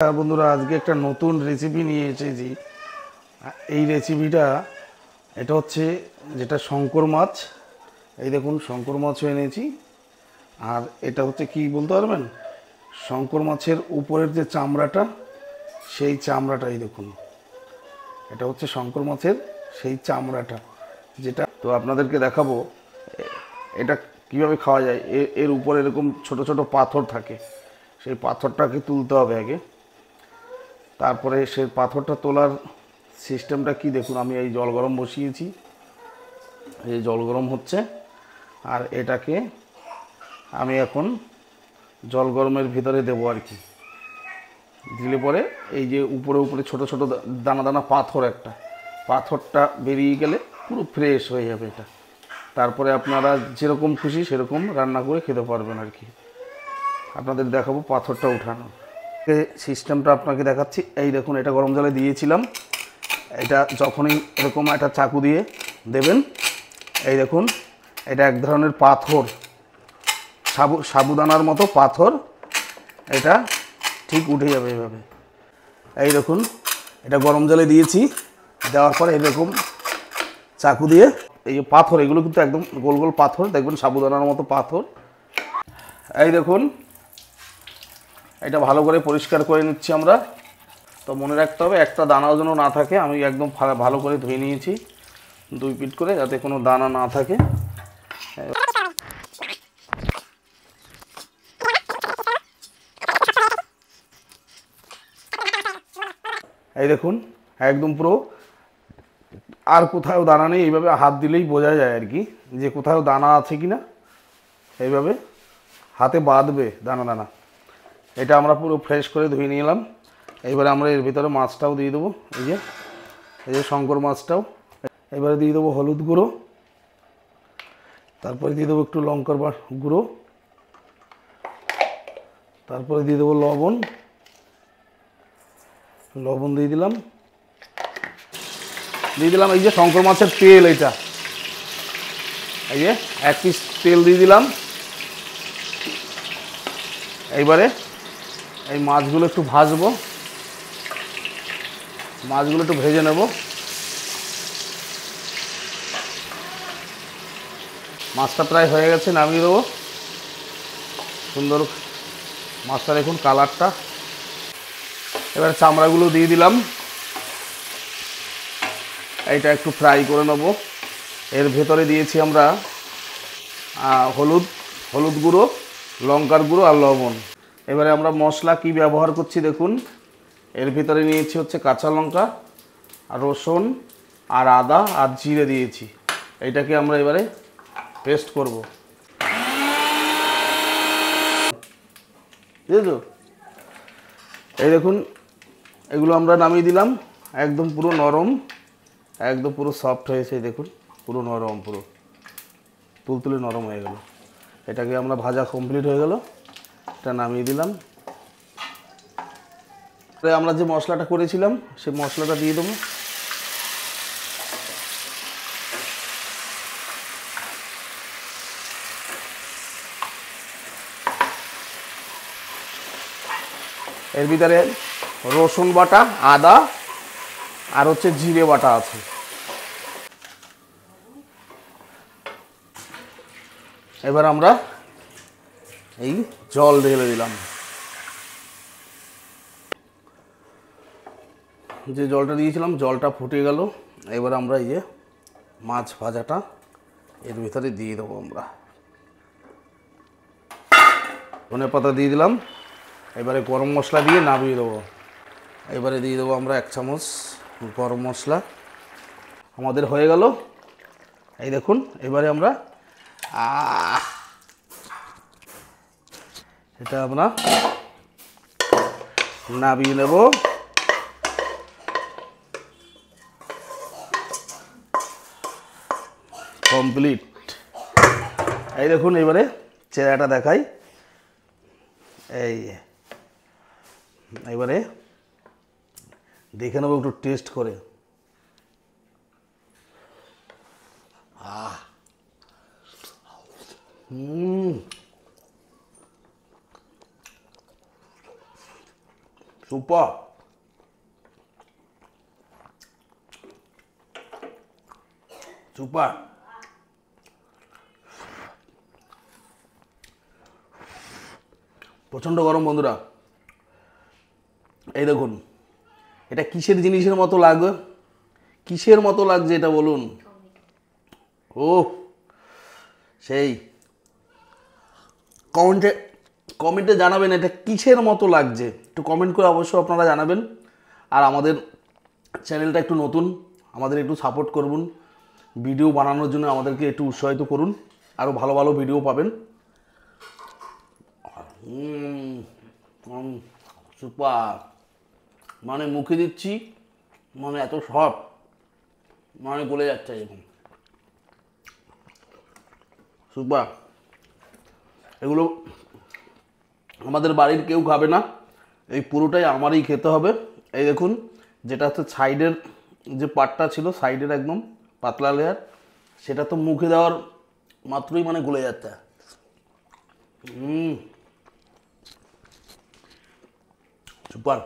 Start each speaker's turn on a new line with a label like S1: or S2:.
S1: বন্ধুরা আজকে একটা নতুন রেসিপি নিয়ে এসেছি। এই রেসিপিটা এটা হচ্ছে যেটা শঙ্কর মাছ। এই দেখুন শঙ্কর মাছও এনেছি। আর এটা হচ্ছে কি বলতে পারবেন, শঙ্কর মাছের উপরের যে চামড়াটা, সেই চামড়াটা এই দেখুন, এটা হচ্ছে শঙ্কর মাছের সেই চামড়াটা, যেটা তো আপনাদেরকে দেখাবো এটা কিভাবে খাওয়া যায়। এর উপরে এরকম ছোট ছোট পাথর থাকে, সেই পাথরটাকে তুলতে হবে আগে। তারপরে সে পাথরটা তোলার সিস্টেমটা কি দেখুন, আমি এই জল গরম বসিয়েছি, এই জল গরম হচ্ছে। আর এটাকে আমি এখন জল গরমের ভিতরে দেবো আর কি। দিলে পরে এই যে উপরে উপরে ছোট ছোট দানা দানা পাথর, একটা পাথরটা বেরিয়ে গেলে পুরো ফ্রেশ হয়ে যাবে এটা। তারপরে আপনারা যেরকম খুশি সেরকম রান্না করে খেতে পারবেন আর কি। আপনাদের দেখাবো পাথরটা উঠানো সিস্টেমটা, আপনাকে দেখাচ্ছি। এই দেখুন, এটা গরম জলে দিয়েছিলাম। এটা যখনই এরকম একটা চাকু দিয়ে দেবেন, এই দেখুন এটা এক ধরনের পাথর, সাবুদানার মতো পাথর, এটা ঠিক উঠে যাবে এভাবে। এই দেখুন এটা গরম জলে দিয়েছি, দেওয়ার পরে এরকম চাকু দিয়ে এই যে পাথর, এগুলো কিন্তু একদম গোল গোল পাথর, দেখবেন সাবুদানার মতো পাথর। এই দেখুন এটা ভালো করে পরিষ্কার করে নিচ্ছি আমরা। তো মনে রাখতে হবে একটা দানাও যেন না থাকে। আমি একদম ভালো করে ধুয়ে নিয়েছি 2 পিট করে, যাতে কোনো দানা না থাকে। এই দেখুন একদম পুরো আর কোথাও দানা নেই। এইভাবে হাত দিলেই বোঝা যায় আর কি যে কোথাও দানা আছে কি না। এইভাবে হাতে বাঁধবে দানা দানা। এটা আমরা পুরো ফ্রেশ করে ধুয়ে নিলাম। এবারে আমরা এর ভিতরে মাছটাও দিয়ে দেবো, এই যে শঙ্কর মাছটাও। এবারে দিয়ে দেবো হলুদ গুঁড়ো, তারপরে দিয়ে দেবো একটু লঙ্কার গুঁড়ো, তারপরে দিয়ে দেবো লবণ দিয়ে দিলাম। এই যে শঙ্কর মাছের তেল, এটা এই যে 1 পিস তেল দিয়ে দিলাম। এইবারে এই মাছগুলো একটু ভাজবো, মাছগুলো একটু ভেজে নেব। মাছটা প্রায় হয়ে গেছে, নামিয়ে দেবো। সুন্দর মাছটা দেখুন কালারটা। এবার চামড়াগুলো দিয়ে দিলাম, এইটা একটু ফ্রাই করে নেব। এর ভেতরে দিয়েছি আমরা হলুদ গুঁড়ো, লঙ্কার গুঁড়ো আর লবণ। এবারে আমরা মশলা কি ব্যবহার করছি দেখুন। এর ভিতরে নিয়েছি হচ্ছে কাঁচা লঙ্কা আর রসুন আর আদা আর জিরে দিয়েছি। এইটাকে আমরা এবারে পেস্ট করব, বুঝেছো? এই দেখুন এগুলো আমরা নামিয়ে দিলাম। একদম পুরো নরম, একদম পুরো সফট হয়েছে। দেখুন পুরো নরম, পুরো তুলতুলে নরম হয়ে গেল। এটাকে আমরা ভাজা কমপ্লিট হয়ে গেল, এটা নামিয়ে দিলাম। আমরা যে মশলাটা করেছিলাম সেই মশলাটা দিয়ে দেবো। এর ভিতরে রসুন বাটা, আদা আর হচ্ছে জিরে বাটা আছে। এবার আমরা এই জল ঢেলে দিলাম। যে জলটা দিয়েছিলাম জলটা ফুটে গেল। এবার আমরা এই যে মাছ ভাজাটা এর ভিতরে দিয়ে দেবো আমরা। ধনেপাতা দিয়ে দিলাম। এবারে গরম মশলা দিয়ে নামিয়ে দেবো। এবারে দিয়ে দেবো আমরা 1 চামচ গরম মশলা। আমাদের হয়ে গেল। এই দেখুন এবারে আমরা এটা আমরা নামিয়ে নেব। কমপ্লিট। এই দেখুন এবারে চেহারাটা দেখাই। এই এবারে দেখে নেবো একটু টেস্ট করে। সুপার। সুপার। প্রচণ্ড গরম বন্ধুরা। এই দেখুন, এটা কিসের জিনিসের মতো লাগবে, কিসের মতো লাগছে এটা বলুন। ও সেই কমেন্টে কমেন্টে জানাবেন এটা কিসের মতো লাগছে, একটু কমেন্ট করে অবশ্যই আপনারা জানাবেন। আর আমাদের চ্যানেলটা একটু নতুন, আমাদের একটু সাপোর্ট করুন, ভিডিও বানানোর জন্য আমাদেরকে একটু উৎসাহিত করুন, আরও ভালো ভালো ভিডিও পাবেন। সুপার, মানে মুখে দিচ্ছি মানে এত সব মানে গলে যাচ্ছে এরকম। সুপার। এগুলো আমাদের বাড়ির কেউ খাবে না, এই পুরোটাই আমারই খেতে হবে। এই দেখুন, যেটা হচ্ছে সাইডের যে পাটটা ছিল, সাইডের একদম পাতলা লেয়ার, সেটা তো মুখে দেওয়ার মাত্রই মানে গলে যাচ্ছে। সুপার।